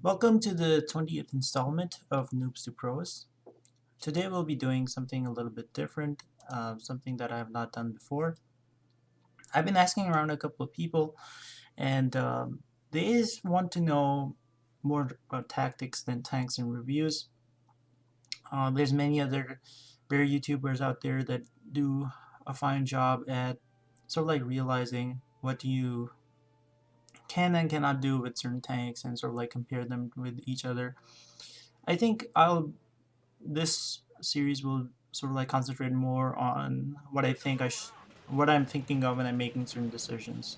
Welcome to the 20th installment of Noobs to Pros. Today we'll be doing something a little bit different, something that I have not done before. I've been asking around a couple of people, and they just want to know more about tactics than tanks and reviews. There's many other rare YouTubers out there that do a fine job at sort of like realizing what you can and cannot do with certain tanks and sort of like compare them with each other. I think this series will sort of like concentrate more on what I'm thinking of when I'm making certain decisions.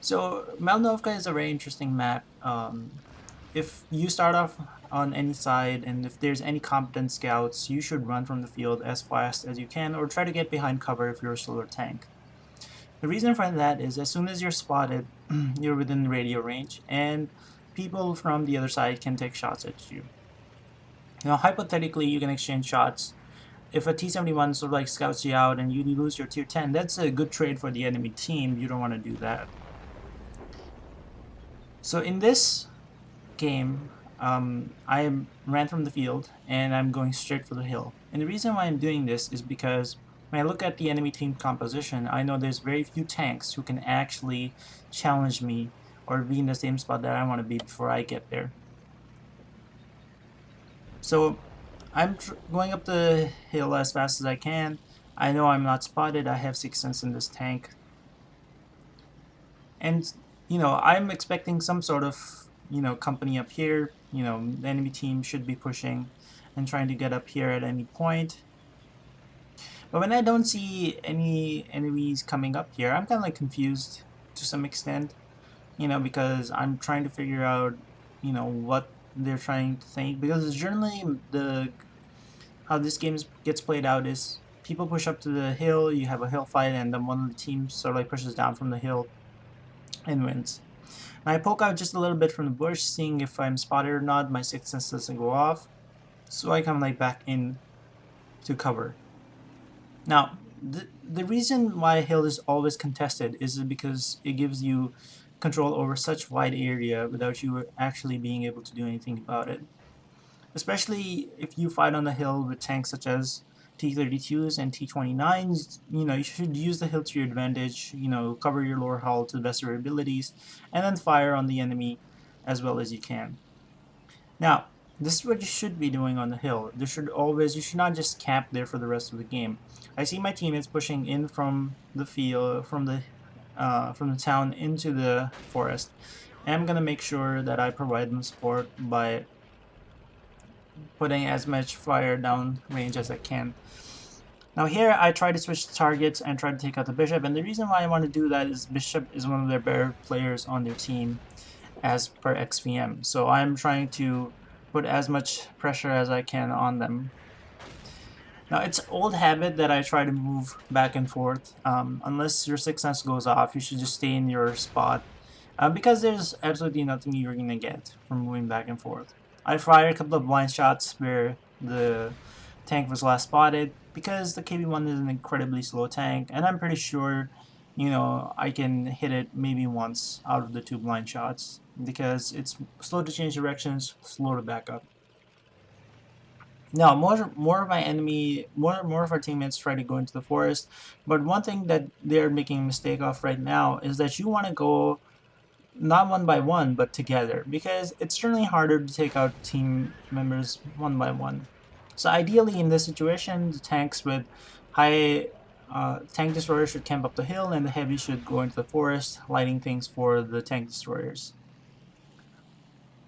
So Malinovka is a very interesting map. If you start off on any side and if there's any competent scouts, you should run from the field as fast as you can or try to get behind cover if you're a solar tank. The reason for that is as soon as you're spotted, you're within radio range and people from the other side can take shots at you. Now, hypothetically, you can exchange shots. If a T-71 sort of like scouts you out and you lose your tier 10, that's a good trade for the enemy team. You don't want to do that. So in this game, I ran from the field and I'm going straight for the hill. And the reason why I'm doing this is because when I look at the enemy team composition, I know there's very few tanks who can actually challenge me or be in the same spot that I want to be before I get there. So I'm going up the hill as fast as I can. I know I'm not spotted. I have 6 cents in this tank. And, I'm expecting some sort of, company up here. The enemy team should be pushing and trying to get up here at any point. But when I don't see any enemies coming up here, I'm kind of like confused to some extent, because I'm trying to figure out, what they're trying to think. Because generally, how this game gets played out is people push up to the hill, you have a hill fight, and then one of the teams sort of like pushes down from the hill and wins. Now I poke out just a little bit from the bush, seeing if I'm spotted or not. My sixth sense doesn't go off, so I come like back in to cover. Now, the reason why hill is always contested is because it gives you control over such wide area without you actually being able to do anything about it. Especially if you fight on the hill with tanks such as T-32s and T-29s, you should use the hill to your advantage, cover your lower hull to the best of your abilities, and then fire on the enemy as well as you can. Now, this is what you should be doing on the hill. You should not just camp there for the rest of the game. I see my teammates pushing in from the field, from the town into the forest, and I'm gonna make sure that I provide them support by putting as much fire down range as I can. Now here I try to switch targets and try to take out the bishop, and the reason why I want to do that is bishop is one of their better players on their team as per XVM. So I'm trying to put as much pressure as I can on them. Now it's old habit that I try to move back and forth. Unless your 6th sense goes off, you should just stay in your spot. Because there's absolutely nothing you're going to get from moving back and forth. I fired a couple of blind shots where the tank was last spotted because the KB1 is an incredibly slow tank, and I'm pretty sure, I can hit it maybe once out of the 2 blind shots because it's slow to change directions, slow to back up. Now, more of our teammates try to go into the forest, but one thing that they're making a mistake of right now is that you want to go not one by one, but together, because it's certainly harder to take out team members one by one. So ideally, in this situation, the tanks with high tank destroyers should camp up the hill, and the heavy should go into the forest, lighting things for the tank destroyers.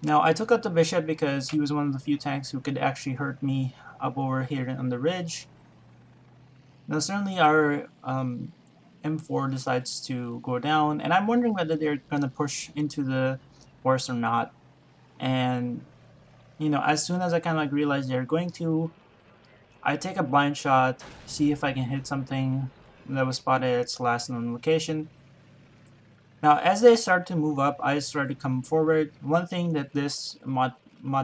Now, I took out the bishop because he was one of the few tanks who could actually hurt me up over here on the ridge. Now, certainly our M4 decides to go down, and I'm wondering whether they're going to push into the forest or not. And, as soon as I kind of like realize they're going to, I take a blind shot, see if I can hit something that was spotted at its last known location. Now, as they start to move up, I start to come forward. One thing that this mod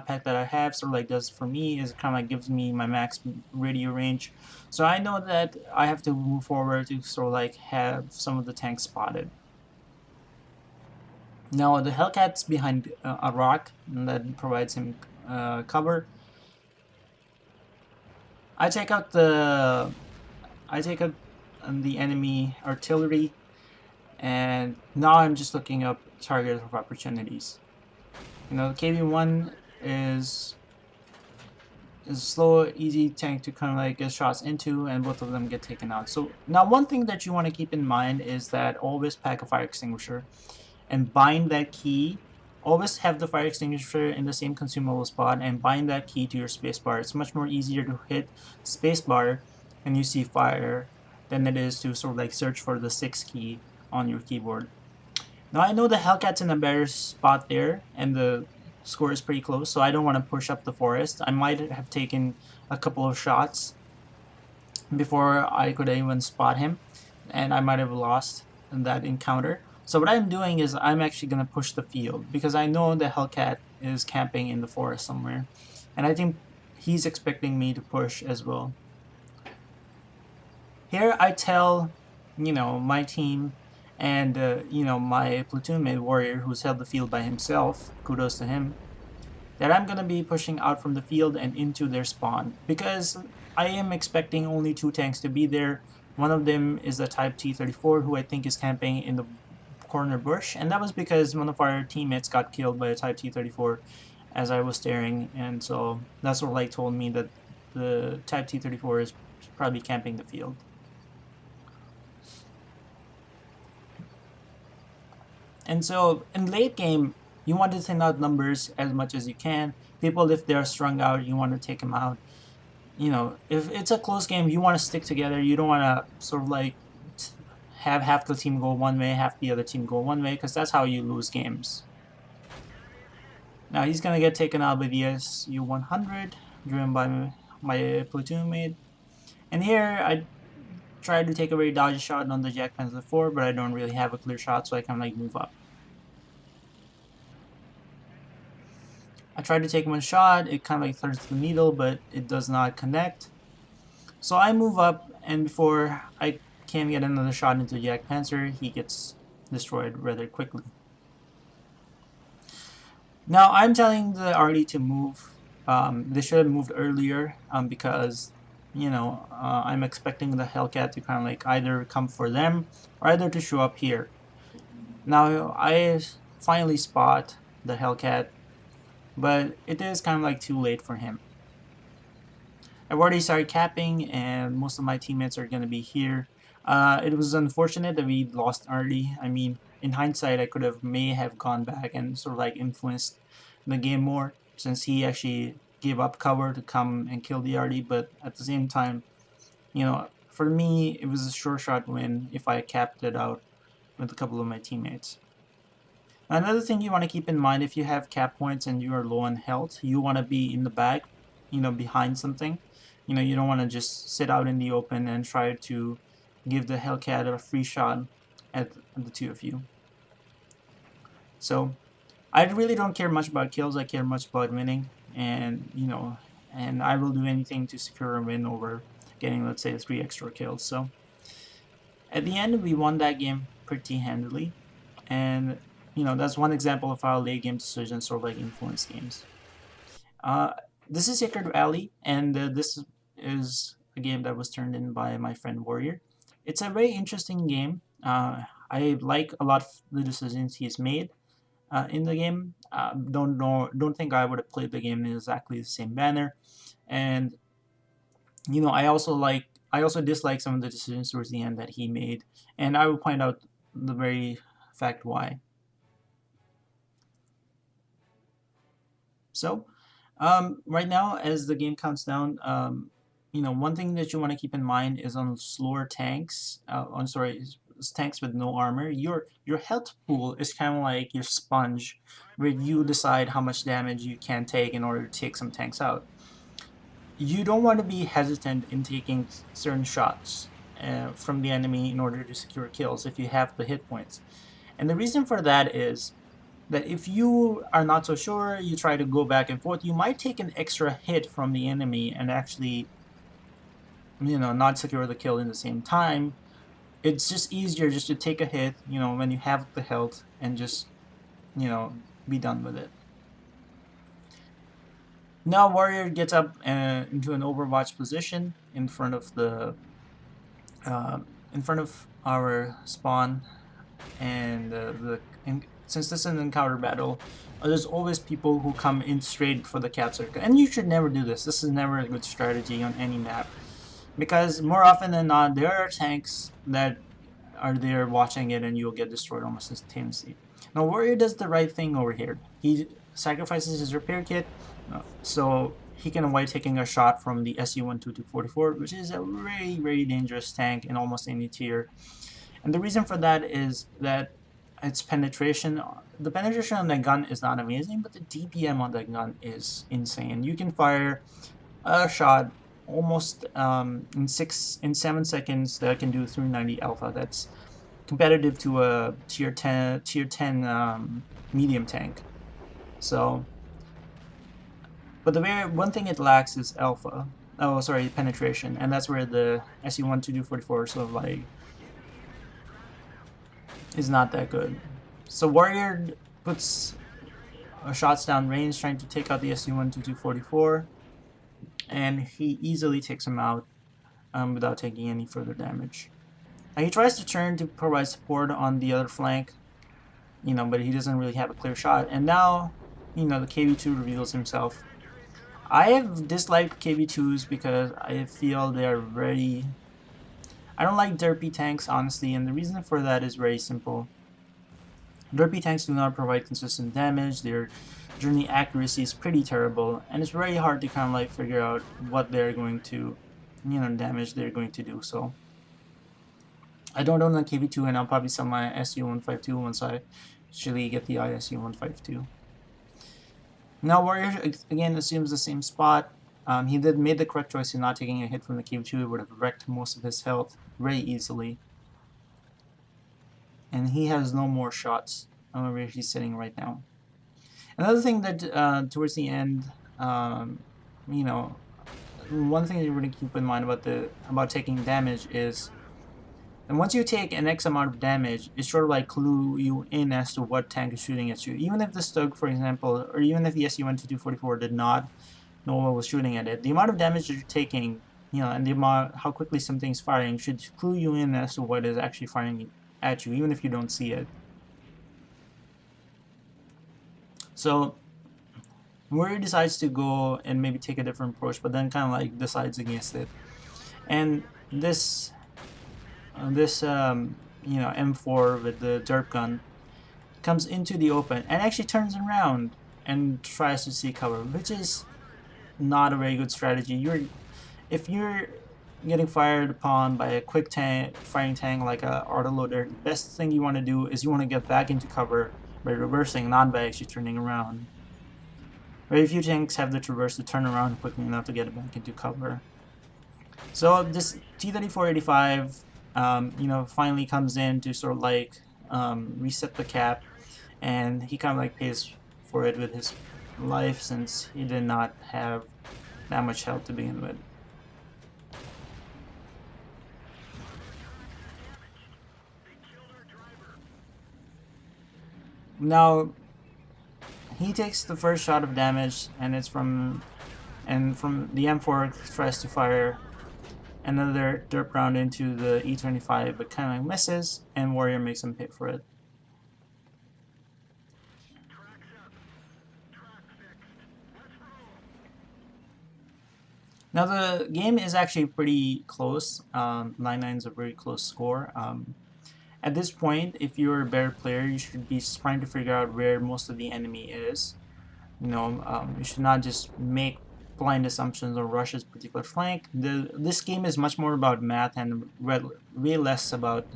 pack that I have sort of like does for me is it kind of like gives me my max radio range. So I know that I have to move forward to sort of like have some of the tanks spotted. Now the Hellcat's behind a rock that provides him cover. I take out the I take out the enemy artillery, and now I'm just looking up targets of opportunities. You know, KV1 is is a slow, easy tank to kind of like get shots into, and both of them get taken out. So now one thing that you want to keep in mind is that always pack a fire extinguisher and bind that key. Always have the fire extinguisher in the same consumable spot and bind that key to your spacebar. It's much more easier to hit spacebar when you see fire than it is to sort of like search for the 6 key on your keyboard. Now I know the Hellcat's in a better spot there, and the score is pretty close, so I don't want to push up the forest. I might have taken a couple of shots before I could even spot him, and I might have lost in that encounter. So what I'm doing is I'm actually going to push the field, because I know the Hellcat is camping in the forest somewhere, and I think he's expecting me to push as well. Here I tell, my team and, my platoon mate warrior who's held the field by himself, kudos to him, that I'm going to be pushing out from the field and into their spawn, because I am expecting only 2 tanks to be there. One of them is the Type T-34, who I think is camping in the corner bush, and that was because one of our teammates got killed by a Type T-34 as I was staring, and so that's what like told me that the Type T-34 is probably camping the field. And so in late game, you want to thin out numbers as much as you can. People, if they're strung out, you want to take them out. If it's a close game, you want to stick together. You don't want to sort of like have half the team go one way, half the other team go one way, because that's how you lose games. Now he's going to get taken out by the SU-100, driven by my platoon mate. And here, I tried to take a very dodgy shot on the Jack Panther 4, but I don't really have a clear shot, so I can like move up. I tried to take one shot, it kind of like threads the needle, but it does not connect. So I move up, and before I can get another shot into Jack Panzer, he gets destroyed rather quickly. Now I'm telling the RD to move. They should have moved earlier, because I'm expecting the Hellcat to kind of like either come for them or either to show up here. Now I finally spot the Hellcat, but it is kind of like too late for him. I've already started capping, and most of my teammates are going to be here. It was unfortunate that we lost early. I mean, in hindsight, I may have gone back and sort of like influenced the game more, since he actually gave up cover to come and kill the RD. But at the same time, for me, it was a sure shot win if I capped it out with a couple of my teammates. Another thing you want to keep in mind, if you have cap points and you are low on health, you want to be in the back, behind something. You don't want to just sit out in the open and try to give the Hellcat a free shot at the 2 of you. So I really don't care much about kills. I care much about winning, and and I will do anything to secure a win over getting, let's say, 3 extra kills. So at the end, we won that game pretty handily, and that's one example of how late game decisions sort of like influence games. This is Sacred Valley, and this is a game that was turned in by my friend Warrior. It's a very interesting game. I like a lot of the decisions he's made in the game. Don't think I would have played the game in exactly the same manner, and I also dislike some of the decisions towards the end that he made, and I will point out the very fact why. So, right now, as the game counts down, one thing that you want to keep in mind is on slower tanks, tanks with no armor, your health pool is kind of like your sponge, where you decide how much damage you can take in order to take some tanks out. You don't want to be hesitant in taking certain shots from the enemy in order to secure kills if you have the hit points. And the reason for that is that if you are not so sure, you try to go back and forth, you might take an extra hit from the enemy and actually, not secure the kill in the same time. It's just easier just to take a hit, when you have the health, and just you know, be done with it. Now Warrior gets up into an overwatch position in front of the in front of our spawn, and since this is an encounter battle, there's always people who come in straight for the cap circle, and you should never do this. This is never a good strategy on any map, because more often than not, there are tanks that are there watching it, and you'll get destroyed almost instantaneously. Now Warrior does the right thing over here. He sacrifices his repair kit, so he can avoid taking a shot from the SU-12244, which is a very, very dangerous tank in almost any tier. And the reason for that is that its penetration, the penetration on that gun is not amazing, but the DPM on that gun is insane. You can fire a shot almost in 7 seconds that can do 390 alpha. That's competitive to a tier 10 medium tank. So, but one thing it lacks is alpha. Oh, sorry, penetration, and that's where the SU-12244 sort of like is not that good. So Warrior puts shots down range, trying to take out the SU-12244, and he easily takes him out without taking any further damage. He tries to turn to provide support on the other flank, but he doesn't really have a clear shot. And now, the KV-2 reveals himself. I have disliked KV-2s because I feel they are very... I don't like derpy tanks, honestly, and the reason for that is very simple. Derpy tanks do not provide consistent damage, their journey accuracy is pretty terrible, and it's very hard to kind of like figure out what they're going to, damage they're going to do. So I don't own a KV-2, and I'll probably sell my SU-152 once I actually get the ISU-152. Now Warrior again assumes the same spot. He made the correct choice in not taking a hit from the KV-2. It would have wrecked most of his health very easily. And he has no more shots where he's sitting right now. Another thing that towards the end, one thing that you're going to keep in mind about taking damage is, and once you take an X amount of damage, it sort of like clue you in as to what tank is shooting at you. Even if the Stug, for example, or even if the SU-12244 did not know what was shooting at it, the amount of damage that you're taking, and the amount how quickly something's firing should clue you in as to what is actually firing at you, even if you don't see it. So Warrior decides to go and maybe take a different approach, but then kind of like decides against it. And this M4 with the derp gun comes into the open and actually turns around and tries to seek cover, which is not a very good strategy. If you're getting fired upon by a quick firing tank like a autoloader, the best thing you want to do is you want to get back into cover by reversing, not by actually turning around. Very few tanks have the traverse to turn around quickly enough to get back into cover. So this T-3485 finally comes in to sort of like reset the cap, and he kind of like pays for it with his life since he did not have that much health to begin with. Now he takes the first shot of damage, and it's from the M4 tries to fire another derp round into the E25, but kind of misses, and Warrior makes him pay for it. Now the game is actually pretty close. 9-9 is a very close score. At this point, if you're a better player, you should be trying to figure out where most of the enemy is. You should not just make blind assumptions or rush this particular flank. This game is much more about math and way less about,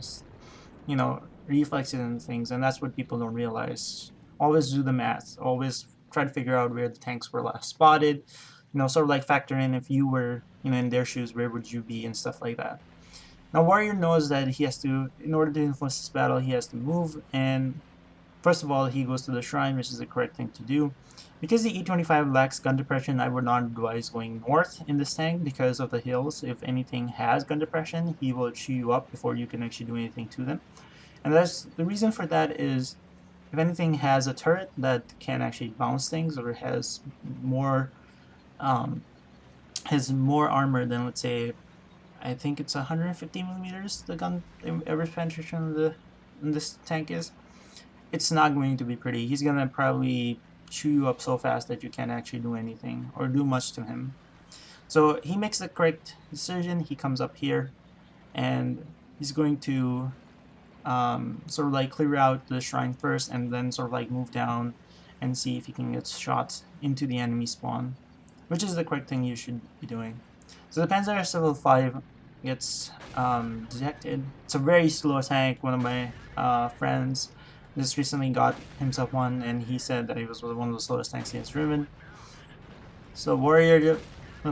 reflexes and things, and that's what people don't realize. Always do the math. Always try to figure out where the tanks were last spotted. Sort of like factor in if you were, in their shoes, where would you be and stuff like that. Now Warrior knows that he has to, in order to influence this battle, he has to move, and first of all, he goes to the shrine, which is the correct thing to do. Because the E25 lacks gun depression, I would not advise going north in this tank because of the hills. If anything has gun depression, he will chew you up before you can actually do anything to them. And that's the reason for that is if anything, has a turret that can actually bounce things, or um, has more armor than, let's say, I think it's 150 millimeters. The gun average penetration of in this tank is. It's not going to be pretty. He's gonna probably chew you up so fast that you can't actually do anything or do much to him. So he makes the correct decision. He comes up here and he's going to sort of like clear out the shrine first and then sort of like move down and see if he can get shots into the enemy spawn, which is the correct thing you should be doing. So the Panzer Level 5 gets detected. It's a very slow tank. One of my friends just recently got himself one, and he said that it was one of the slowest tanks he has driven. So Warrior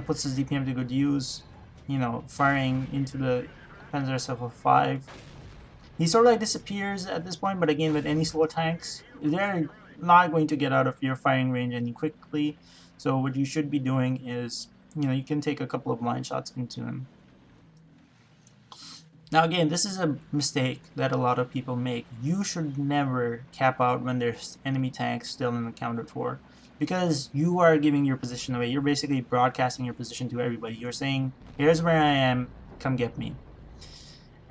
puts his DPM to good use, you know, firing into the Panzer Level 5. He sort of like disappears at this point, but again, with any slow tanks, they're not going to get out of your firing range any quickly. So what you should be doing is, you know, you can take a couple of line shots into them. Now again, this is a mistake that a lot of people make. You should never cap out when there's enemy tanks still unaccounted for, because you are giving your position away. You're basically broadcasting your position to everybody. You're saying, here's where I am, come get me.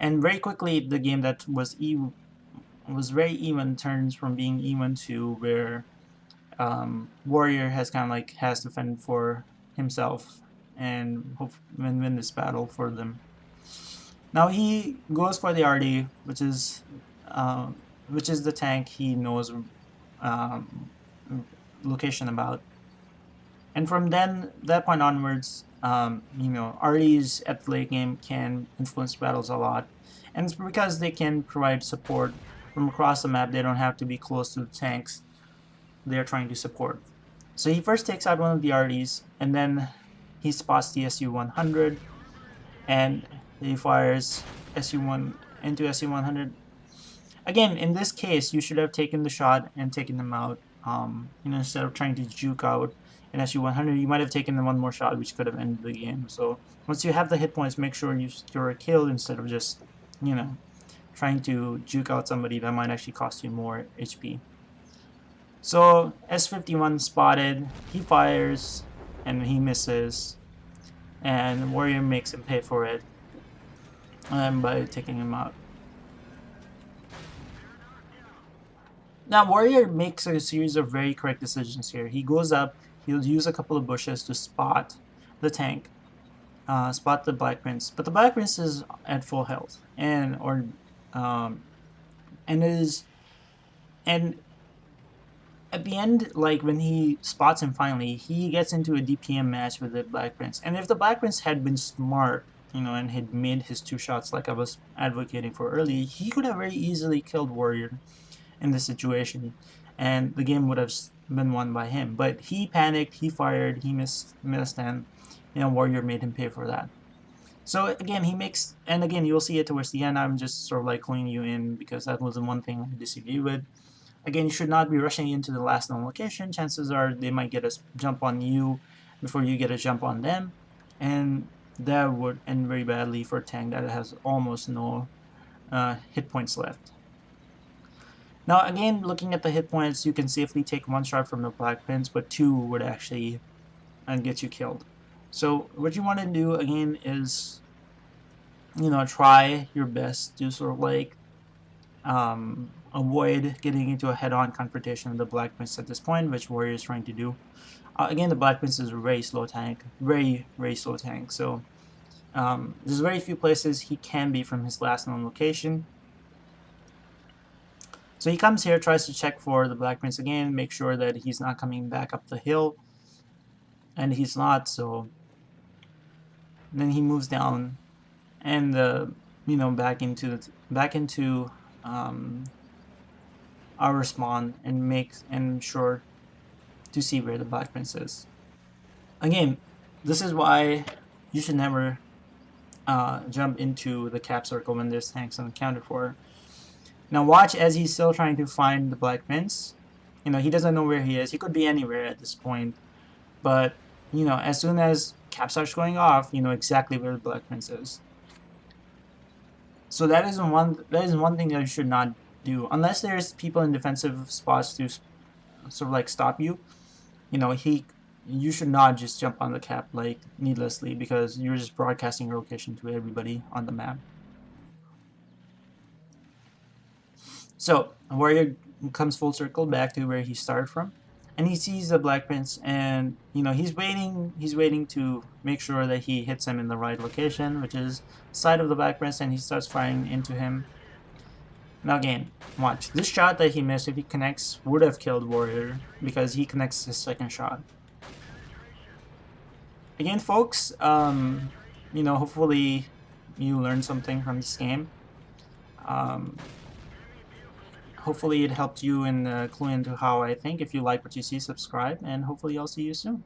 And very quickly, the game that was very even turns from being even to where Warrior has kind of like has to fend for himself and hope win this battle for them. Now he goes for the RD, which is the tank he knows location about. And from that point onwards, you know, RDs at the late game can influence battles a lot, and it's because they can provide support from across the map. They don't have to be close to the tanks they're trying to support. So he first takes out one of the RDs, and then he spots the SU-100, and he fires SU-1 into SU-100. Again, in this case, you should have taken the shot and taken them out. You know, instead of trying to juke out an SU-100, you might have taken them one more shot, which could have ended the game. So once you have the hit points, make sure you secure a kill instead of just, you know, trying to juke out somebody that might actually cost you more HP. So S51 spotted, he fires, and he misses, and Warrior makes him pay for it by taking him out. Now Warrior makes a series of very correct decisions here. He goes up, he'll use a couple of bushes to spot the tank, spot the Black Prince, but the Black Prince is at full health, and at the end, like when he spots him finally, he gets into a DPM match with the Black Prince. And if the Black Prince had been smart, you know, and had made his 2 shots like I was advocating for earlier, he could have very easily killed Warrior in this situation, and the game would have been won by him. But he panicked, he fired, he missed, and you know, Warrior made him pay for that. So again, he makes, and again, you'll see it towards the end. I'm just sort of like cluing you in because that was the one thing I disagree with. Again, you should not be rushing into the last known location. Chances are they might get a jump on you before you get a jump on them, and that would end very badly for a tank that has almost no hit points left. Now again, looking at the hit points, you can safely take 1 shot from the Black Prince, but 2 would actually get you killed. So what you want to do again is, you know, try your best to sort of like avoid getting into a head-on confrontation with the Black Prince at this point, which Warrior is trying to do. Again, the Black Prince is a very slow tank, very slow tank. So there's very few places he can be from his last known location. So he comes here, tries to check for the Black Prince again, make sure that he's not coming back up the hill, and he's not. So then he moves down, and you know, back into our spawn, and sure to see where the Black Prince is. Again, this is why you should never jump into the cap circle when there's tanks unaccounted for. Now watch as he's still trying to find the Black Prince. You know, he doesn't know where he is. He could be anywhere at this point. But, you know, as soon as cap starts going off, you know exactly where the Black Prince is. So that is one thing that you should not do. Unless there's people in defensive spots to sort of like stop you, you know, you should not just jump on the cap like needlessly, because you're just broadcasting your location to everybody on the map. So Warrior comes full circle back to where he started from, and he sees the Black Prince, and you know he's waiting to make sure that he hits him in the right location, which is side of the Black Prince, and he starts firing into him. Now again, watch this shot that he missed. If he connects, would have killed Warrior because he connects his second shot. Again, folks, you know, hopefully you learned something from this game. Hopefully it helped you in clue into how I think. If you like what you see, subscribe, and hopefully I'll see you soon.